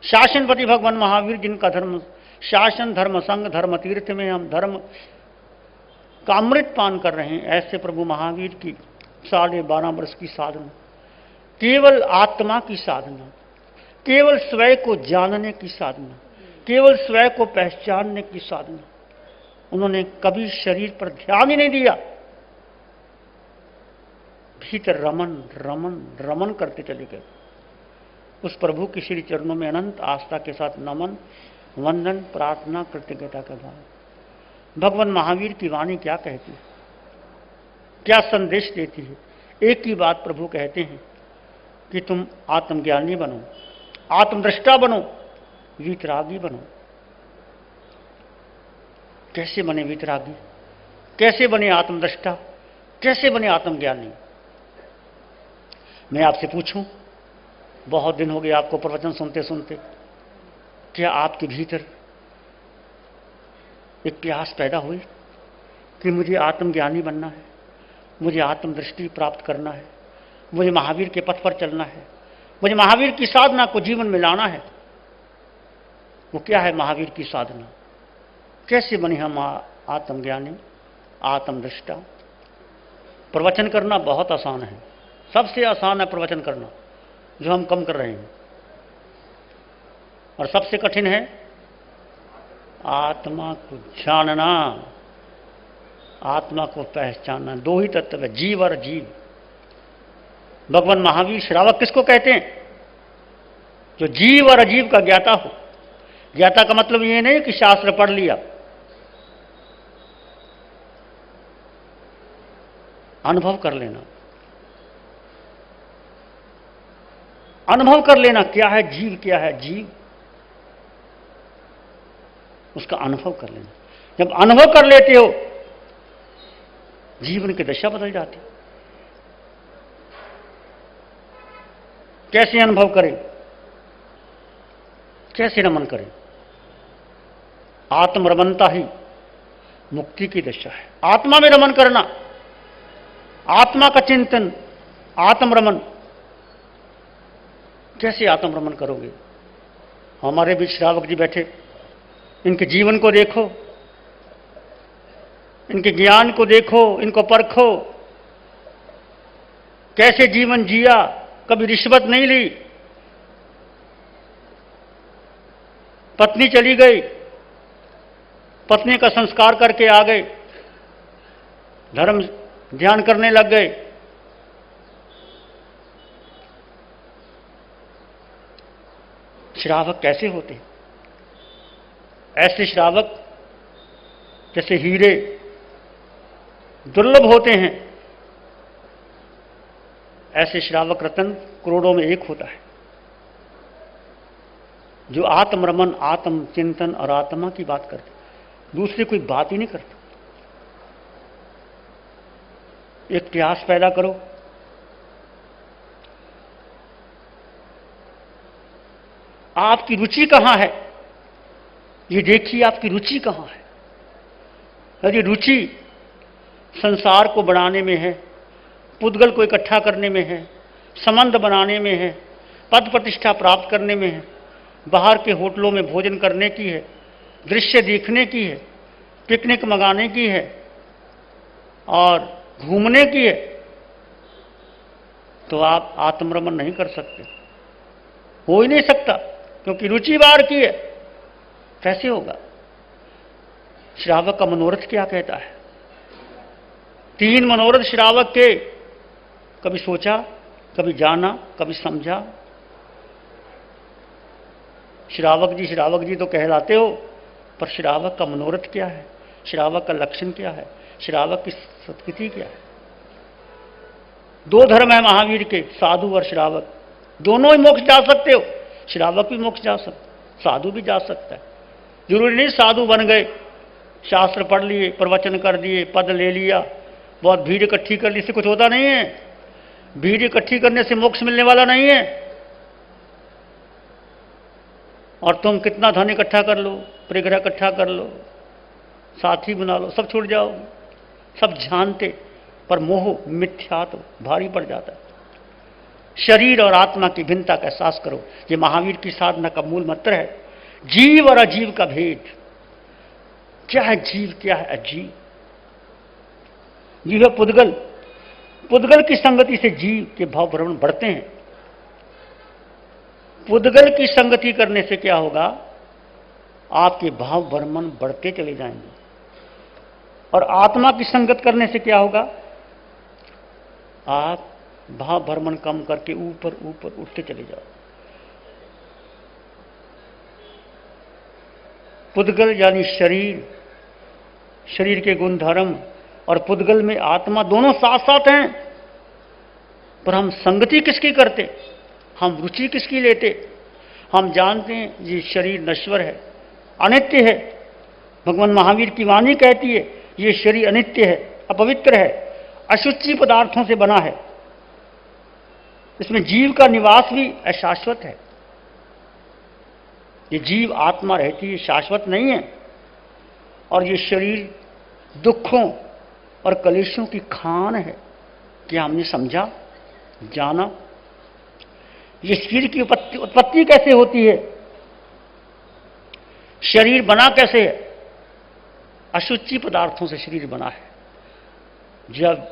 शासनपति भगवान महावीर, जिनका धर्म शासन, धर्म संग, धर्म तीर्थ में हम धर्म का अमृत पान कर रहे हैं, ऐसे प्रभु महावीर की 12.5 वर्ष की साधना, केवल आत्मा की साधना, केवल स्वयं को जानने की साधना, केवल स्वयं को पहचानने की साधना। उन्होंने कभी शरीर पर ध्यान ही नहीं दिया, भीतर रमन रमन रमन करते चले गए। उस प्रभु की श्री चरणों में अनंत आस्था के साथ नमन, वंदन, प्रार्थना, कृतज्ञता का भाव। भगवान महावीर की वाणी क्या कहती है, क्या संदेश देती है? एक ही बात प्रभु कहते हैं कि तुम आत्मज्ञानी बनो, आत्मदृष्टा बनो, वीतरागी बनो। कैसे बने वीतरागी, कैसे बने आत्मदृष्टा, कैसे बने आत्मज्ञानी? मैं आपसे पूछूं, बहुत दिन हो गए आपको प्रवचन सुनते सुनते, क्या आपके भीतर एक प्यास पैदा हुई कि मुझे आत्मज्ञानी बनना है, मुझे आत्मदृष्टि प्राप्त करना है, मुझे महावीर के पथ पर चलना है, मुझे महावीर की साधना को जीवन में लाना है? वो क्या है महावीर की साधना? कैसे बने हम आत्मज्ञानी, आत्मदृष्टा? प्रवचन करना बहुत आसान है, सबसे आसान है प्रवचन करना, जो हम कम कर रहे हैं। और सबसे कठिन है आत्मा को जानना, आत्मा को पहचानना। दो ही तत्व है, जीव और जीव। भगवान महावीर श्रावक किसको कहते हैं? जो जीव और अजीव का ज्ञाता हो। ज्ञाता का मतलब ये नहीं कि शास्त्र पढ़ लिया, अनुभव कर लेना, अनुभव कर लेना क्या है जीव, क्या है जीव, उसका अनुभव कर लेना। जब अनुभव कर लेते हो, जीवन की दशा बदल जाती। कैसे अनुभव करें, कैसे रमन करें? आत्मरमनता ही मुक्ति की दशा है। आत्मा में रमन करना, आत्मा का चिंतन, आत्मरमन। कैसे आत्मरमन करोगे? हमारे बीच श्रावक जी बैठे, इनके जीवन को देखो, इनके ज्ञान को देखो, इनको परखो, कैसे जीवन जिया, कभी रिश्वत नहीं ली, पत्नी चली गई, पत्नी का संस्कार करके आ गए, धर्म ध्यान करने लग गए। श्रावक कैसे होते? ऐसे श्रावक जैसे हीरे दुर्लभ होते हैं, ऐसे श्रावक रतन करोड़ों में एक होता है, जो आत्मरमन, आत्म चिंतन और आत्मा की बात करते, दूसरी कोई बात ही नहीं करता। एक प्यास पैदा करो, आपकी रुचि कहां है, ये देखिए आपकी रुचि कहां है। यदि रुचि संसार को बढ़ाने में है, पुद्गल को इकट्ठा करने में है, संबंध बनाने में है, पद प्रतिष्ठा प्राप्त करने में है, बाहर के होटलों में भोजन करने की है, दृश्य देखने की है, पिकनिक मंगाने की है और घूमने की है, तो आप आत्मरमन नहीं कर सकते, हो ही नहीं सकता, क्योंकि रुचि बाहर की है। कैसे होगा? श्रावक का मनोरथ क्या कहता है? 3 मनोरथ श्रावक के, कभी सोचा, कभी जाना, कभी समझा। श्रावक जी तो कहलाते हो, पर श्रावक का मनोरथ क्या है, श्रावक का लक्षण क्या है, श्रावक की संस्कृति क्या है? 2 धर्म है महावीर के, साधु और श्रावक। दोनों ही मोक्ष जा सकते हो, श्रावक भी मोक्ष जा सकता, साधु भी जा सकता है। जरूरी नहीं साधु बन गए, शास्त्र पढ़ लिए, प्रवचन कर दिए, पद ले लिया, बहुत भीड़ इकट्ठी कर ली, इससे कुछ होता नहीं है। भीड़ इकट्ठी करने से मोक्ष मिलने वाला नहीं है। और तुम कितना धन इकट्ठा कर लो, परिग्रह इकट्ठा कर लो, साथी बना लो, सब छूट जाओ, सब जानते, पर मोह मिथ्यात्व भारी पड़ जाता है। शरीर और आत्मा की भिन्नता का एहसास करो। ये महावीर की साधना का मूल मंत्र है। जीव और अजीव का भेद क्या है? जीव क्या है? अजीव। जीव है पुद्गल। पुद्गल की संगति से जीव के भाव भ्रमण बढ़ते हैं। पुद्गल की संगति करने से क्या होगा? आपके भाव भ्रमण बढ़ते चले जाएंगे। और आत्मा की संगत करने से क्या होगा? आप भाव भ्रमण कम करके ऊपर ऊपर उठते चले जाओ। पुद्गल यानी शरीर, शरीर के गुण धर्म, और पुद्गल में आत्मा, दोनों साथ साथ हैं। पर हम संगति किसकी करते? हम रुचि किसकी लेते? हम जानते हैं ये शरीर नश्वर है, अनित्य है। भगवान महावीर की वाणी कहती है ये शरीर अनित्य है, अपवित्र है, अशुचि पदार्थों से बना है। इसमें जीव का निवास भी अशाश्वत है। ये जीव आत्मा रहती है, शाश्वत नहीं है। और ये शरीर दुखों और कलेशों की खान है। क्या हमने समझा, जाना? ये शरीर की उत्पत्ति कैसे होती है? शरीर बना कैसे है? अशुचि पदार्थों से शरीर बना है। जब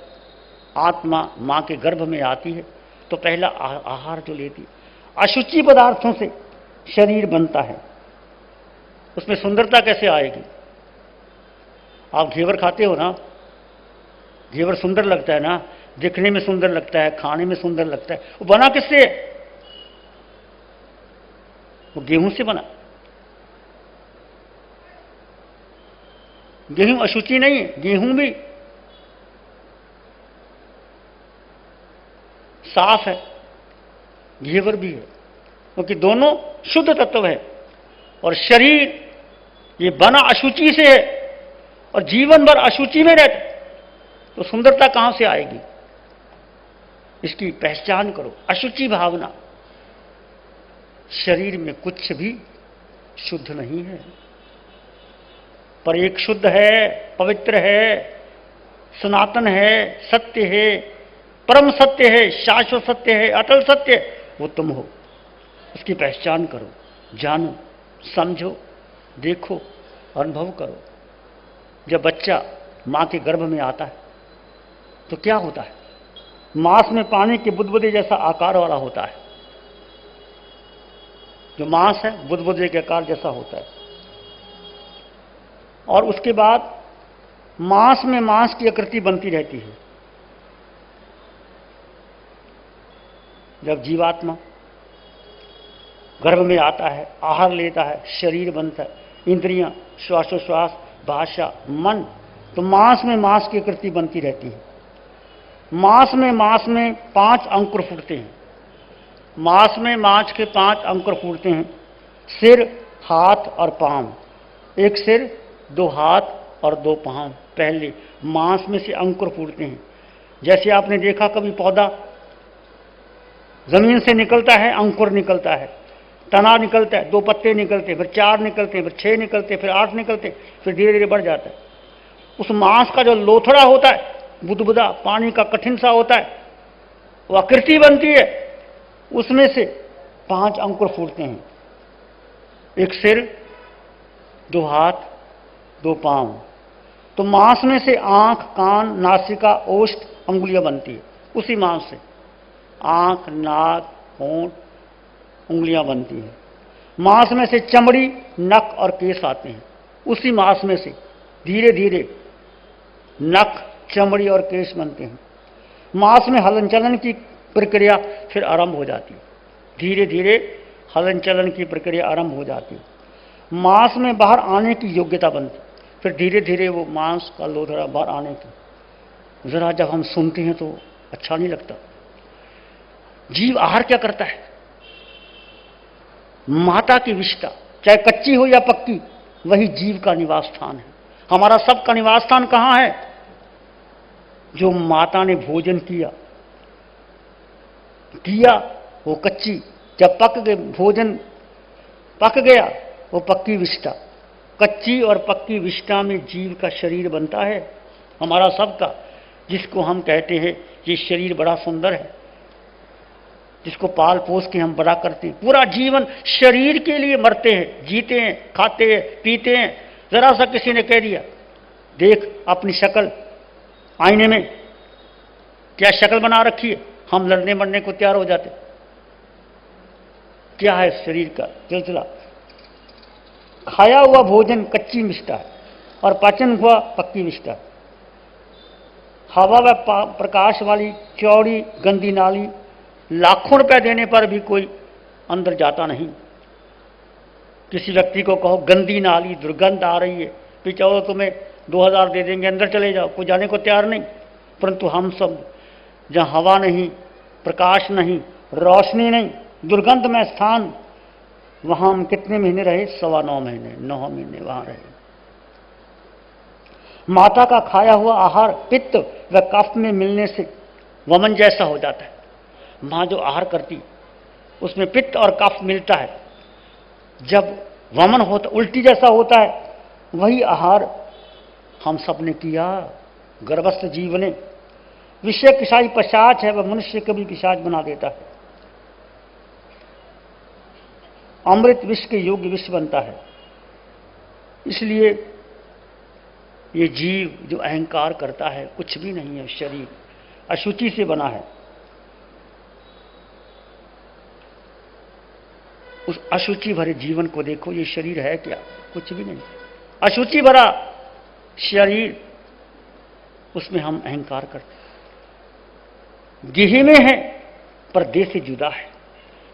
आत्मा मां के गर्भ में आती है तो पहला आहार जो लेती है, अशुचि पदार्थों से शरीर बनता है। उसमें सुंदरता कैसे आएगी? आप घेवर खाते हो ना, घेवर सुंदर लगता है ना, दिखने में सुंदर लगता है, खाने में सुंदर लगता है। वो बना किससे? वो गेहूं से बना। गेहूं अशुचि नहीं है, गेहूं भी साफ है, घेवर भी है, क्योंकि दोनों शुद्ध तत्व है। और शरीर ये बना अशुचि से है और जीवन भर अशुचि में रहता, तो सुंदरता कहां से आएगी? इसकी पहचान करो। अशुचि भावना, शरीर में कुछ भी शुद्ध नहीं है, पर एक शुद्ध है, पवित्र है, सनातन है, सत्य है, परम सत्य है, शाश्वत सत्य है, अटल सत्य है। वो तुम हो। उसकी पहचान करो, जानो, समझो, देखो, अनुभव करो। जब बच्चा मां के गर्भ में आता है तो क्या होता है? मांस में पानी के बुदबुदे जैसा आकार वाला होता है। जो मांस है बुदबुदे के आकार जैसा होता है। और उसके बाद मांस में मांस की आकृति बनती रहती है। जब जीवात्मा गर्भ में आता है, आहार लेता है, शरीर बनता है, इंद्रियां, श्वासोश्वास, भाषा, मन, तो मांस में मांस की आकृति बनती रहती है। मांस में 5 अंकुर फूटते हैं। मांस में मांस के 5 अंकुर फूटते हैं। सिर, हाथ और पांव। एक सिर, 2 हाथ और 2 पांव पहले मांस में से अंकुर फूटते हैं। जैसे आपने देखा कभी पौधा जमीन से निकलता है, अंकुर निकलता है, तना निकलता है, 2 पत्ते निकलते हैं, फिर 4 निकलते हैं, फिर 6 निकलते हैं, फिर 8 निकलते हैं, फिर धीरे धीरे बढ़ जाता है। उस मांस का जो लोथड़ा होता है, बुदबुदा, पानी का कठिन सा होता है, वो आकृति बनती है। उसमें से 5 अंकुर फूटते हैं। एक सिर, 2 हाथ, 2 पांव। तो मांस में से आंख, कान, नासिका, ओष्ठ, अंगुलियां बनती है। उसी मांस से आंख, नाक, होंठ, उंगलियां बनती हैं। मांस में से चमड़ी, नख और केश आते हैं। उसी मांस में से धीरे धीरे नख, चमड़ी और केश बनते हैं। मांस में हलन चलन की प्रक्रिया फिर आरंभ हो जाती है। धीरे धीरे हलन चलन की प्रक्रिया आरंभ हो जाती है। मांस में बाहर आने की योग्यता बनती, फिर धीरे धीरे वो मांस का लोथड़ा बाहर आने की। जरा जब हम सुनते हैं तो अच्छा नहीं लगता। जीव आहार क्या करता है? माता की विष्ठा, चाहे कच्ची हो या पक्की, वही जीव का निवास स्थान है। हमारा सबका निवास स्थान कहां है? जो माता ने भोजन किया वो कच्ची, जब पक गए, भोजन पक गया, वो पक्की विष्ठा। कच्ची और पक्की विष्ठा में जीव का शरीर बनता है, हमारा सबका, जिसको हम कहते हैं ये शरीर बड़ा सुंदर है। जिसको पाल पोस के हम बड़ा करते हैं। पूरा जीवन शरीर के लिए मरते हैं, जीते हैं, खाते हैं, पीते हैं। जरा सा किसी ने कह दिया, देख अपनी शक्ल आईने में, क्या शक्ल बना रखी है, हम लड़ने मरने को तैयार हो जाते। क्या है शरीर का सिलसिला? खाया हुआ भोजन कच्ची मिष्टा है और पाचन हुआ पक्की मिष्टा है। हवा व प्रकाश वाली चौड़ी गंदी नाली, लाखों रुपए देने पर भी कोई अंदर जाता नहीं। किसी व्यक्ति को कहो गंदी नाली, दुर्गंध आ रही है, फिर चलो तुम्हें 2000 दे देंगे, अंदर चले जाओ, कोई जाने को तैयार नहीं। परंतु हम सब जहां हवा नहीं, प्रकाश नहीं, रोशनी नहीं, दुर्गंध में स्थान, वहां हम कितने महीने रहे? 9.25 महीने, 9 महीने वहां रहे। माता का खाया हुआ आहार पित्त व कफ में मिलने से वमन जैसा हो जाता है। मां जो आहार करती उसमें पित्त और कफ मिलता है, जब वमन होता, उल्टी जैसा होता है, वही आहार हम सब ने किया। गर्भस्थ जीव ने विषय पिशाच पिशाच है, वह मनुष्य कभी पिशाच बना देता है। अमृत विष के योग्य विष बनता है। इसलिए ये जीव जो अहंकार करता है कुछ भी नहीं है, शरीर अशुचि से बना है। उस अशुचि भरे जीवन को देखो, ये शरीर है क्या? कुछ भी नहीं। अशुचि भरा शरीर, उसमें हम अहंकार करते हैं। देह में है पर देह से जुदा है।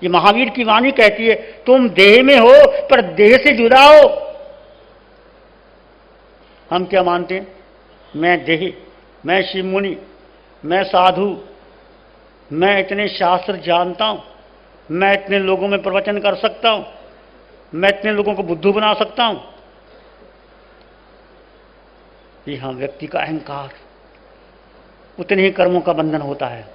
ये महावीर की वाणी कहती है, तुम देह में हो पर देह से जुदा हो। हम क्या मानते हैं? मैं देह, मैं शिव मुनि, मैं साधु, मैं इतने शास्त्र जानता हूं, मैं इतने लोगों में प्रवचन कर सकता हूं, मैं इतने लोगों को बुद्धू बना सकता हूं। यहां व्यक्ति का अहंकार, उतने ही कर्मों का बंधन होता है।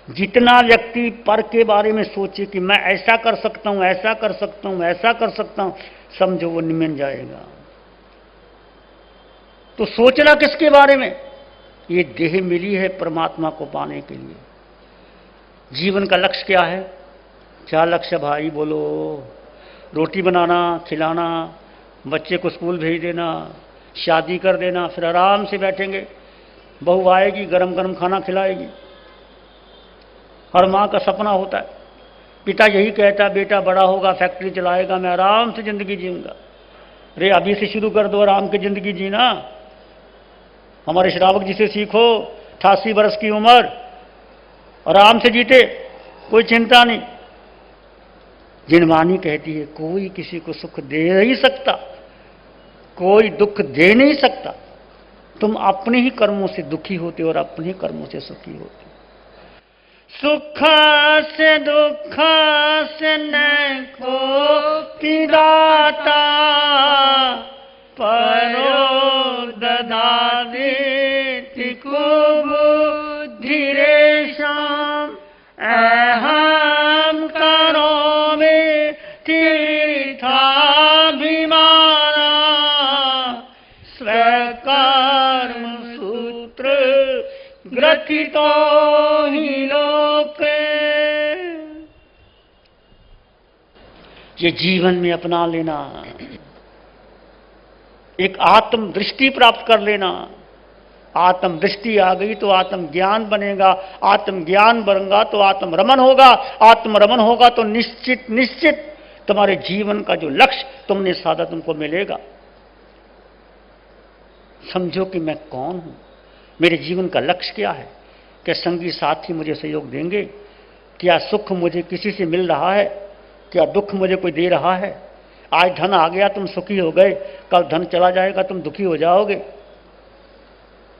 जितना व्यक्ति पर के बारे में सोचे कि मैं ऐसा कर सकता हूं, ऐसा कर सकता हूं, ऐसा कर सकता हूं, समझो वो निमन जाएगा। तो सोचना किसके बारे में? ये देह मिली है परमात्मा को पाने के लिए। जीवन का लक्ष्य क्या है? क्या लक्ष्य भाई बोलो? रोटी बनाना, खिलाना, बच्चे को स्कूल भेज देना, शादी कर देना, फिर आराम से बैठेंगे, बहू आएगी गरम गरम खाना खिलाएगी। हर माँ का सपना होता है। पिता यही कहता, बेटा बड़ा होगा फैक्ट्री चलाएगा, मैं आराम से जिंदगी जीऊंगा। अरे अभी से शुरू कर दो आराम की जिंदगी जीना। हमारे श्रावक जी से सीखो, 88 वर्ष की उम्र, आराम से जीते, कोई चिंता नहीं। जिनवानी कहती है, कोई किसी को सुख दे नहीं सकता, कोई दुख दे नहीं सकता। तुम अपने ही कर्मों से दुखी होते और अपने ही कर्मों से सुखी होते। सुख से दुख से न को की दाता, परो ददादे तिको बुद्धि रेशम, अहम करो में तीर्थाभिमाना, स्वकर्म सूत्र ग्रथितो ही लोके। ये जीवन में अपना लेना, एक आत्म दृष्टि प्राप्त कर लेना। आत्म दृष्टि आ गई तो आत्म ज्ञान बनेगा, आत्म ज्ञान बनेगा तो आत्म रमन होगा, आत्म रमन होगा तो निश्चित निश्चित तुम्हारे जीवन का जो लक्ष्य तुमने साधा तुमको मिलेगा। समझो कि मैं कौन हूं, मेरे जीवन का लक्ष्य क्या है? क्या संगी साथी मुझे सहयोग देंगे? क्या सुख मुझे किसी से मिल रहा है? क्या दुख मुझे कोई दे रहा है? आज धन आ गया तुम सुखी हो गए, कल धन चला जाएगा तुम दुखी हो जाओगे।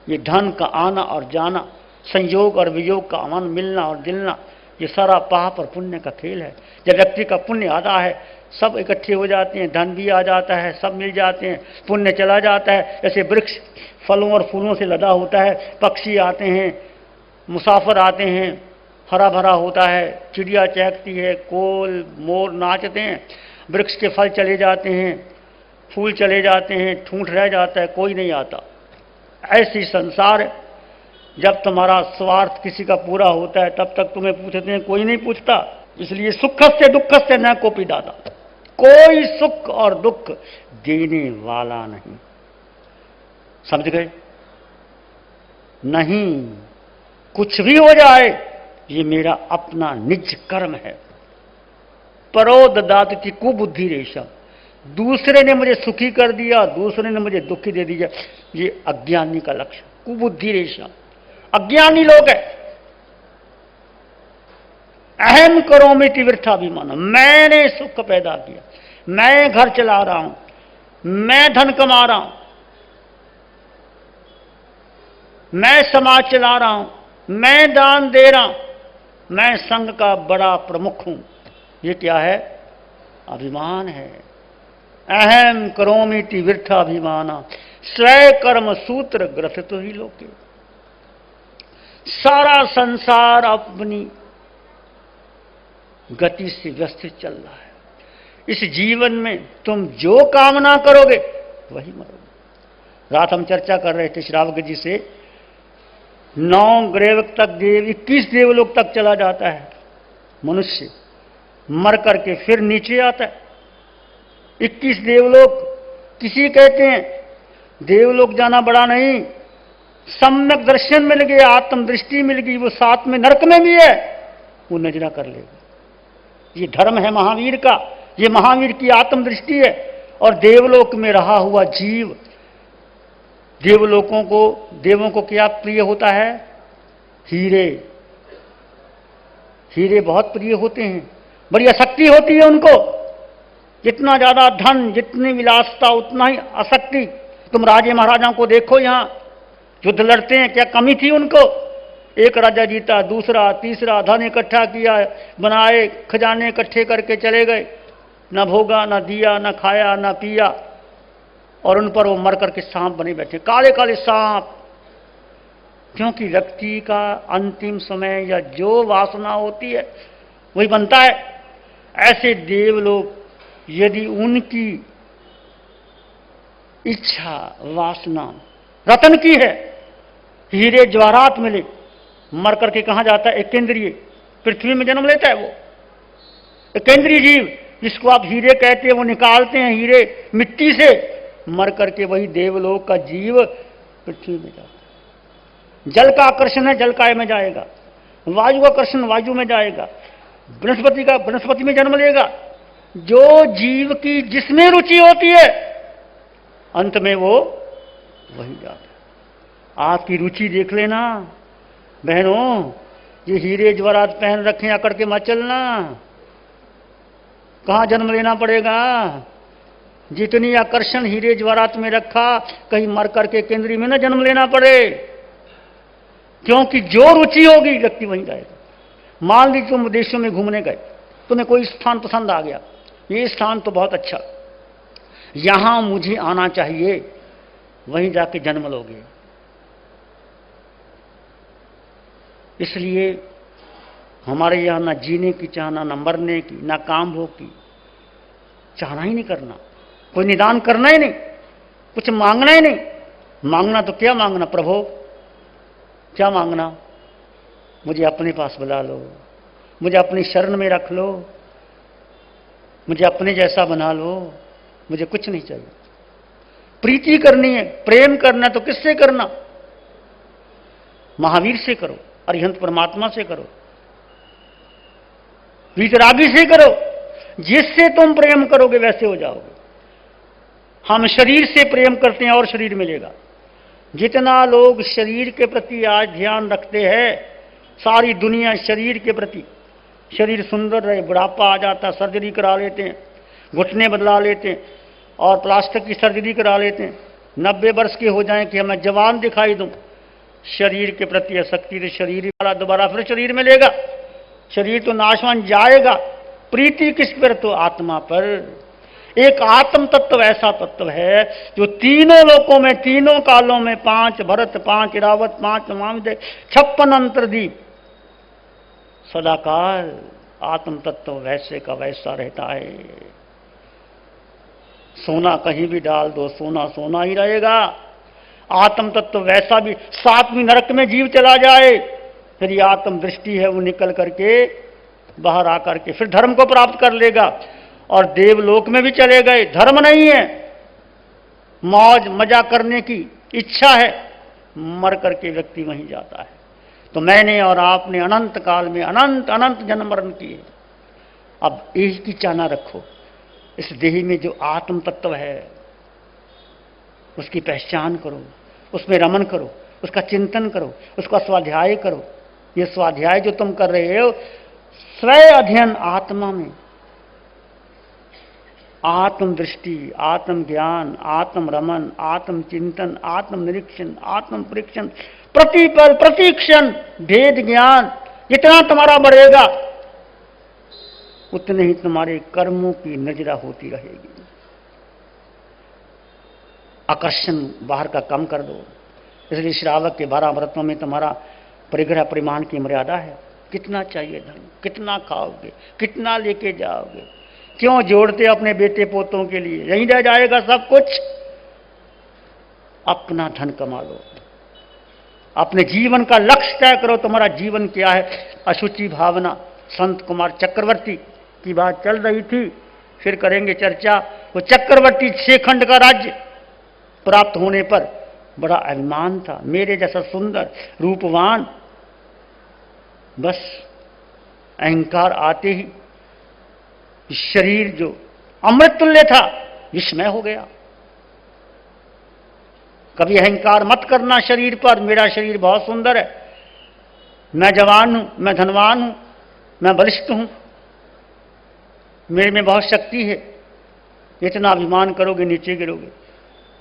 ये धन का आना और जाना, संयोग और वियोग का अमन, मिलना और दिलना, ये सारा पाप और पुण्य का खेल है। जब व्यक्ति का पुण्य आता है सब इकट्ठे हो जाते हैं, धन भी आ जाता है, सब मिल जाते हैं, पुण्य चला जाता है। जैसे वृक्ष फलों और फूलों से लदा होता है, पक्षी आते हैं, मुसाफिर आते हैं, हरा भरा होता है, चिड़िया चहकती है, कोल मोर नाचते हैं, वृक्ष के फल चले जाते हैं, फूल चले जाते हैं, ठूंठ रह जाता है, कोई नहीं आता। ऐसी संसार जब तुम्हारा स्वार्थ किसी का पूरा होता है तब तक तुम्हें पूछते हैं, कोई नहीं पूछता। इसलिए सुखस्य दुखस्य न कोपी दाता, कोई सुख और दुख देने वाला नहीं। समझ गए? नहीं, कुछ भी हो जाए ये मेरा अपना निज कर्म है। परो ददाति कुबुद्धि रेशम, दूसरे ने मुझे सुखी कर दिया, दूसरे ने मुझे दुखी दे दिया, ये अज्ञानी का लक्षण। कुबुद्धि रेशम, अज्ञानी लोग है। अहम करोमिति वृथाभिमान, मैंने सुख पैदा किया, मैं घर चला रहा हूं, मैं धन कमा रहा हूं, मैं समाज चला रहा हूं, मैं दान दे रहा हूं, मैं संघ का बड़ा प्रमुख हूं। ये क्या है? अभिमान है। अहम करोमिति वृथाभिमान स्वय कर्म सूत्र ग्रथित ही लोके। सारा संसार अपनी गति से व्यवस्थित चल रहा है। इस जीवन में तुम जो कामना करोगे वही मरोगे। रात हम चर्चा कर रहे थे श्रावक जी से, 9 ग्रेवक तक 21 देवलोक तक चला जाता है मनुष्य, मर करके फिर नीचे आता है। 21 देवलोक किसी कहते हैं, देवलोक जाना बड़ा नहीं, सम्यक दर्शन मिल गया, आत्मदृष्टि मिल गई, वो साथ में नरक में भी है, वो नजरा कर लेगा। ये धर्म है महावीर का, ये महावीर की आत्मदृष्टि है। और देवलोक में रहा हुआ जीव, देवों को क्या प्रिय होता है? हीरे। हीरे बहुत प्रिय होते हैं, बड़ी आसक्ति होती है उनको। जितना ज्यादा धन, जितनी विलासता, उतना ही आसक्ति। तुम राजे महाराजाओं को देखो, यहां युद्ध लड़ते हैं, क्या कमी थी उनको? एक राजा जीता, दूसरा, तीसरा, धन इकट्ठा किया, बनाए, खजाने इकट्ठे करके चले गए, न भोगा, न दिया, न खाया, न पिया, और उन पर वो मर करके सांप बने बैठे, काले काले सांप। क्योंकि व्यक्ति का अंतिम समय या जो वासना होती है वही बनता है। ऐसे देवलोक यदि उनकी इच्छा, वासना रतन की है, हीरे जवाहरात मिले, मर करके कहां जाता है? एक केंद्रीय पृथ्वी में जन्म लेता है वो। एक केंद्रीय जीव जिसको आप हीरे कहते हैं, वो निकालते हैं हीरे मिट्टी से, मर करके वही देवलोक का जीव पृथ्वी में जाता है। जल का आकर्षण है, जल काय में जाएगा, वायु का आकर्षण वायु में जाएगा, वनस्पति का वनस्पति में जन्म लेगा। जो जीव की जिसमें रुचि होती है अंत में वो वही जाता है। आपकी रुचि देख लेना बहनों, ये हीरे जवाहरात पहन रखे अकड़ के मत चलना, कहां जन्म लेना पड़ेगा। जितनी आकर्षण हीरे जवाहरात में रखा, कहीं मर करके केंद्रीय में न जन्म लेना पड़े, क्योंकि जो रुचि होगी व्यक्ति वहीं जाएगा। मान लीजिए तुम विदेशों में घूमने गए, तुम्हें कोई स्थान पसंद आ गया, ये स्थान तो बहुत अच्छा, यहां मुझे आना चाहिए, वहीं जाके जन्म लोगे। इसलिए हमारे यहां ना जीने की चाहना, ना मरने की, ना काम भोग की चाहना ही नहीं करना, कोई निदान करना ही नहीं, कुछ मांगना ही नहीं। मांगना तो क्या मांगना? प्रभु क्या मांगना? मुझे अपने पास बुला लो, मुझे अपनी शरण में रख लो, मुझे अपने जैसा बना लो, मुझे कुछ नहीं चाहिए। प्रीति करनी है, प्रेम करना, तो किससे करना? महावीर से करो, अरिहंत परमात्मा से करो, वीतरागी से करो। जिससे तुम प्रेम करोगे वैसे हो जाओगे। हम शरीर से प्रेम करते हैं और शरीर मिलेगा। जितना लोग शरीर के प्रति आज ध्यान रखते हैं, सारी दुनिया शरीर के प्रति, शरीर सुंदर रहे, बुढ़ापा आ जाता, सर्जरी करा लेते हैं, घुटने बदला लेते हैं और प्लास्टिक की सर्जरी करा लेते हैं, 90 वर्ष के हो जाएं कि हमें जवान दिखाई दूं। शरीर के प्रति आसक्ति, तो शरीर वाला दोबारा फिर शरीर मिलेगा, शरीर तो नाशवान जाएगा। प्रीति किस पर? तो आत्मा पर। एक आत्म तत्व ऐसा तत्व है जो तीनों लोकों में, तीनों कालों में, 5 भरत, 5 इरावत, 5 मामदे, 56 अंतर्दीप, सदाकाल आत्म तत्व वैसे का वैसा रहता है। सोना कहीं भी डाल दो, सोना सोना ही रहेगा। आत्म तत्व वैसा भी 7वीं नरक में जीव चला जाए, फिर ये आत्म दृष्टि है वो निकल करके बाहर आकर के फिर धर्म को प्राप्त कर लेगा और देवलोक में भी चले गए। धर्म नहीं है, मौज मजा करने की इच्छा है, मर करके व्यक्ति वहीं जाता है। तो मैंने और आपने अनंत काल में अनंत अनंत जन्म मरण किए। अब एक की चाहना रखो, इस देह में जो आत्म तत्व है उसकी पहचान करो, उसमें रमन करो, उसका चिंतन करो, उसका स्वाध्याय करो। ये स्वाध्याय जो तुम कर रहे हो स्वयं अध्ययन आत्मा में, आत्म दृष्टि, आत्म ज्ञान, आत्म रमन, आत्म चिंतन, आत्म निरीक्षण, आत्म परीक्षण, प्रतिपल प्रतिक्षण भेद ज्ञान जितना तुम्हारा बढ़ेगा उतने ही तुम्हारे कर्मों की नजरा होती रहेगी। आकर्षण बाहर का कम कर दो। इसलिए श्रावक के 12 व्रतों में तुम्हारा परिग्रह परिमाण की मर्यादा है। कितना चाहिए धन, कितना खाओगे, कितना लेके जाओगे, क्यों जोड़ते अपने बेटे पोतों के लिए, यहीं रह जाएगा सब कुछ। अपना धन कमा लो, अपने जीवन का लक्ष्य तय करो, तुम्हारा जीवन क्या है। अशुचि भावना, संत कुमार चक्रवर्ती की बात चल रही थी, फिर करेंगे चर्चा। वो चक्रवर्ती 6 खंड का राज्य प्राप्त होने पर बड़ा अभिमान था, मेरे जैसा सुंदर रूपवान। बस अहंकार आते ही शरीर जो अमृत तुल्य था विस्मय हो गया। कभी अहंकार मत करना शरीर पर, मेरा शरीर बहुत सुंदर है, मैं जवान हूं, मैं धनवान हूं, मैं बलिष्ठ हूं, मेरे में बहुत शक्ति है। इतना अभिमान करोगे नीचे गिरोगे,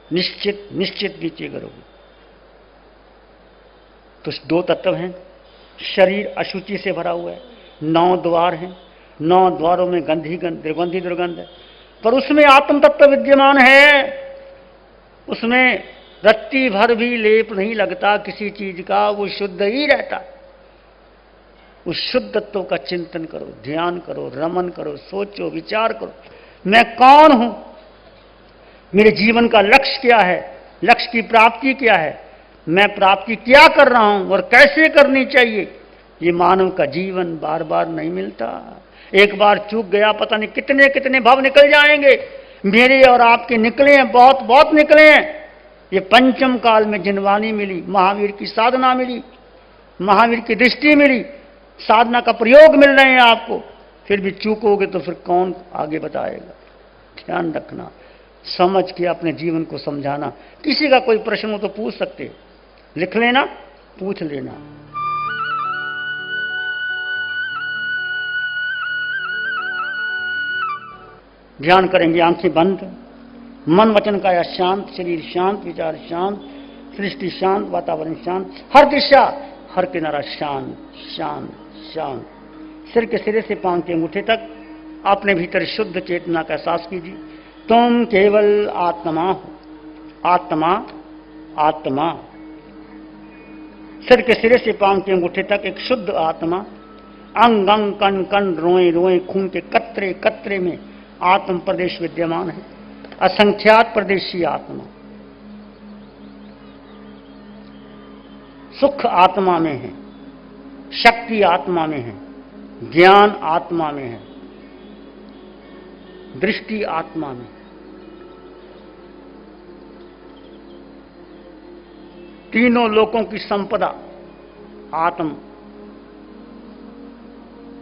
निश्चित निश्चित नीचे गिरोगे। तो 2 तत्व हैं। शरीर अशुचि से भरा हुआ है, 9 द्वार हैं, 9 द्वारों में गंधी दुर्गंधी दुर्गंध है, पर उसमें आत्म तत्व विद्यमान है। उसमें रत्ती भर भी लेप नहीं लगता किसी चीज का, वो शुद्ध ही रहता। उस शुद्ध तत्व का चिंतन करो, ध्यान करो, रमन करो, सोचो, विचार करो, मैं कौन हूं, मेरे जीवन का लक्ष्य क्या है, लक्ष्य की प्राप्ति क्या है, मैं प्राप्ति क्या कर रहा हूं और कैसे करनी चाहिए। ये मानव का जीवन बार बार नहीं मिलता। एक बार चूक गया, पता नहीं कितने कितने भाव निकल जाएंगे। मेरे और आपके निकले हैं, बहुत बहुत निकले हैं। ये पंचम काल में जिनवानी मिली, महावीर की साधना मिली, महावीर की दृष्टि मिली, साधना का प्रयोग मिल रहे हैं आपको, फिर भी चूकोगे तो फिर कौन आगे बताएगा। ध्यान रखना, समझ के अपने जीवन को समझाना। किसी का कोई प्रश्न हो तो पूछ सकते, लिख लेना, पूछ लेना। ध्यान करेंगे, आंखें बंद, मन वचन काया शांत, शरीर शांत, विचार शांत, सृष्टि शांत, वातावरण शांत, हर दिशा हर किनारा शांत शांत शांत। सिर के सिरे से पांव के अंगूठे तक अपने भीतर शुद्ध चेतना का एहसास कीजिए। तुम केवल आत्मा हो, आत्मा आत्मा। सिर के सिरे से पांव के अंगूठे तक एक शुद्ध आत्मा, अंग अंग कण कण रोए रोए खून के कतरे कतरे में आत्म प्रदेश विद्यमान है। असंख्यात प्रदेशी आत्मा, सुख आत्मा में है, शक्ति आत्मा में है, ज्ञान आत्मा में है, दृष्टि आत्मा में। तीनों लोकों की संपदा आत्म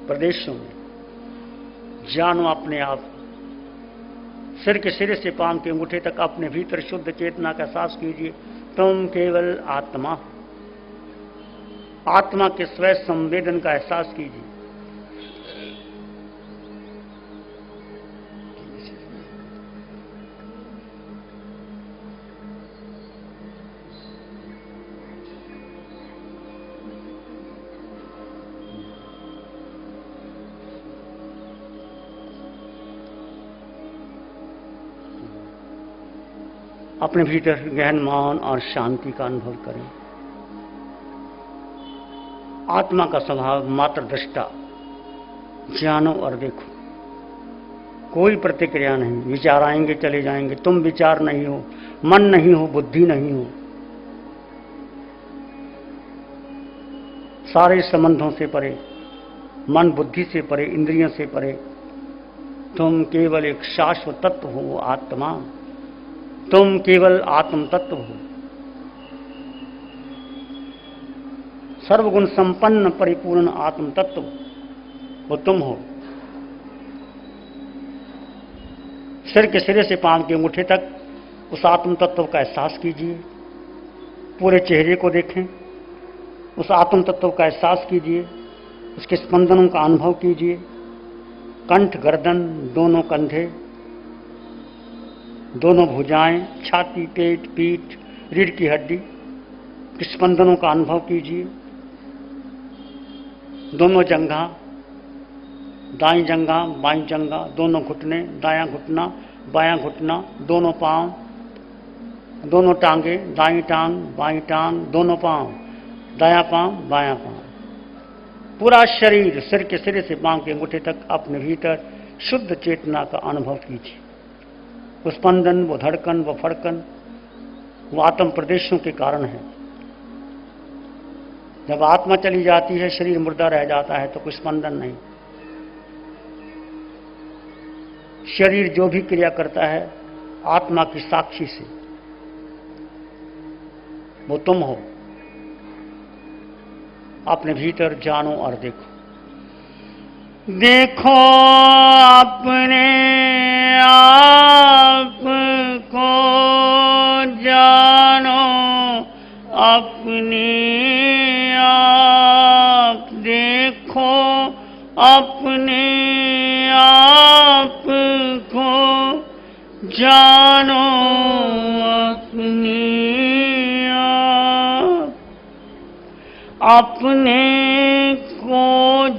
प्रदेशों में। जानो अपने आप, सिर के सिरे से पांव के अंगूठे तक अपने भीतर शुद्ध चेतना का एहसास कीजिए। तुम केवल आत्मा, आत्मा के स्वयं संवेदन का एहसास कीजिए। अपने भीतर गहन मौन और शांति का अनुभव करें। आत्मा का स्वभाव मात्र दृष्टा, जानो और देखो, कोई प्रतिक्रिया नहीं। विचार आएंगे चले जाएंगे, तुम विचार नहीं हो, मन नहीं हो, बुद्धि नहीं हो, सारे संबंधों से परे, मन बुद्धि से परे, इंद्रियों से परे। तुम केवल एक शाश्वत तत्व हो, आत्मा। तुम केवल आत्म तत्व हो, सर्वगुण संपन्न परिपूर्ण आत्म तत्व वो तुम हो। सिर के सिरे से पांव के अंगूठे तक उस आत्म तत्व का एहसास कीजिए। पूरे चेहरे को देखें, उस आत्म तत्व का एहसास कीजिए, उसके स्पंदनों का अनुभव कीजिए। कंठ, गर्दन, दोनों कंधे, दोनों भुजाएं, छाती, पेट, पीठ, रीढ़ की हड्डी के स्पंदनों का अनुभव कीजिए। दोनों जंघा, दाईं जंघा, बाईं जंघा, दोनों घुटने, दायां घुटना, बायां घुटना, दोनों पांव, दोनों टांगे, दाईं टांग, बाईं टांग, दोनों पांव, दायां पांव, बायां पांव। पूरा शरीर सिर के सिरे से पांव के अंगूठे तक अपने भीतर शुद्ध चेतना का अनुभव कीजिए। वो स्पंदन, वो धड़कन, वो फड़कन, वो आत्म प्रदेशों के कारण है। जब आत्मा चली जाती है, शरीर मुर्दा रह जाता है, तो कोई स्पंदन नहीं। शरीर जो भी क्रिया करता है आत्मा की साक्षी से, वो तुम हो। अपने भीतर जानो और देखो। देखो अपने आप को, जानो अपने आप। देखो अपने आप को, जानो अपने आप। अपने को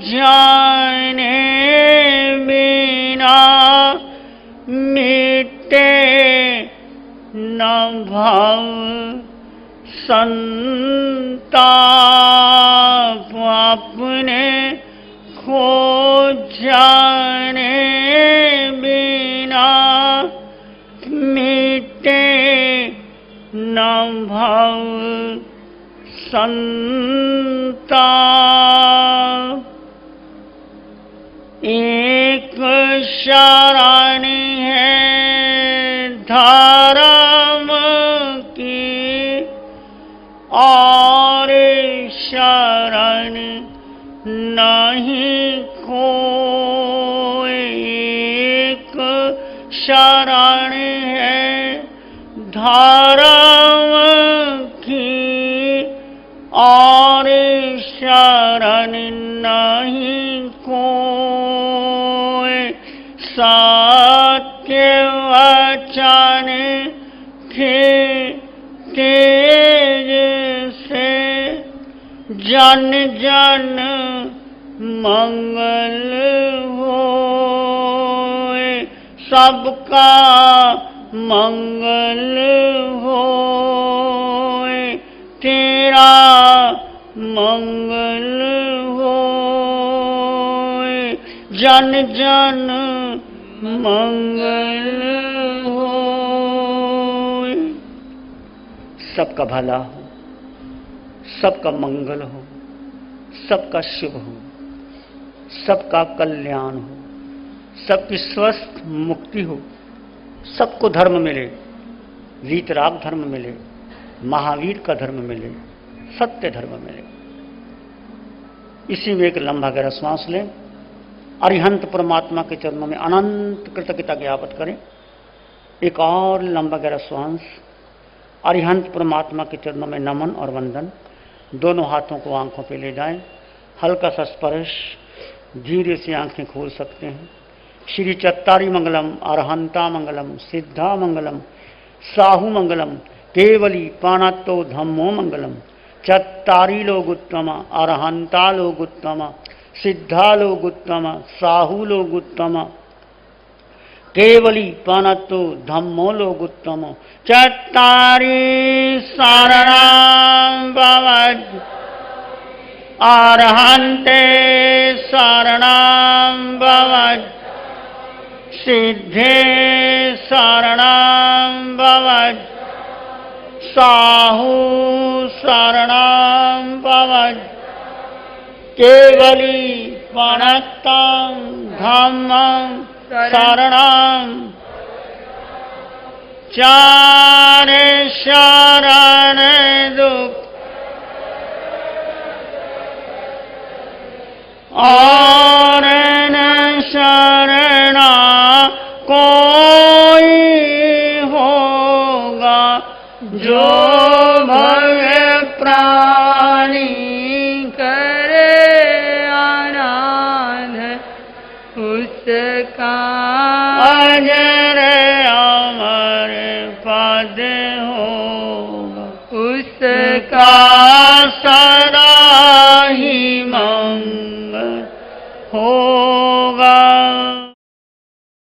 जाने बिना मिटे न भव संताप। अपने को जाने बिना मिटे न भव संताप। एक शरण है धर्म की, और शरण नहीं कोई। एक शरण है धर्म की, और शरण नहीं कोई। सत्य वचन के तेज से जन जन मंगल होए। सबका मंगल होए, तेरा मंगल होए। जन जन मंगल होए। सबका भला हो, सबका मंगल हो, सबका शुभ हो, सबका कल्याण हो, सबकी स्वस्थ मुक्ति हो, सबको धर्म मिले, वीतराग धर्म मिले, महावीर का धर्म मिले, सत्य धर्म मिले। इसी में एक लंबा गहरा श्वास लें। अरिहंत परमात्मा के चरणों में अनंत कृतज्ञता ज्ञापित करें। एक और लंबा गहरा श्वास। अरिहंत परमात्मा के चरणों में नमन और वंदन। दोनों हाथों को आंखों पे ले जाएं। हल्का सा स्पर्श, धीरे से आंखें खोल सकते हैं। श्री चत्तारी मंगलम, अरहंता मंगलम, सिद्धा मंगलम, साहू मंगलम, केवली पाणात्तो धम्मो मंगलम। चत्तारी लोग उत्तम, अरहंता लोग उत्तम, सिद्धा लोग उत्तम, साहू लोग उत्तम, केवली पाणात्तो धम्मो लोग उत्तम। चत्तारी शरणं भवज, अरहन्ते शरणं भवज, सिद्धे शरणं भवज, साहू शरणं भवज, केवली प्रणतं धम्मं शरणं चारे शरण दुख और न शरणा कोई होगा जो भय प्राण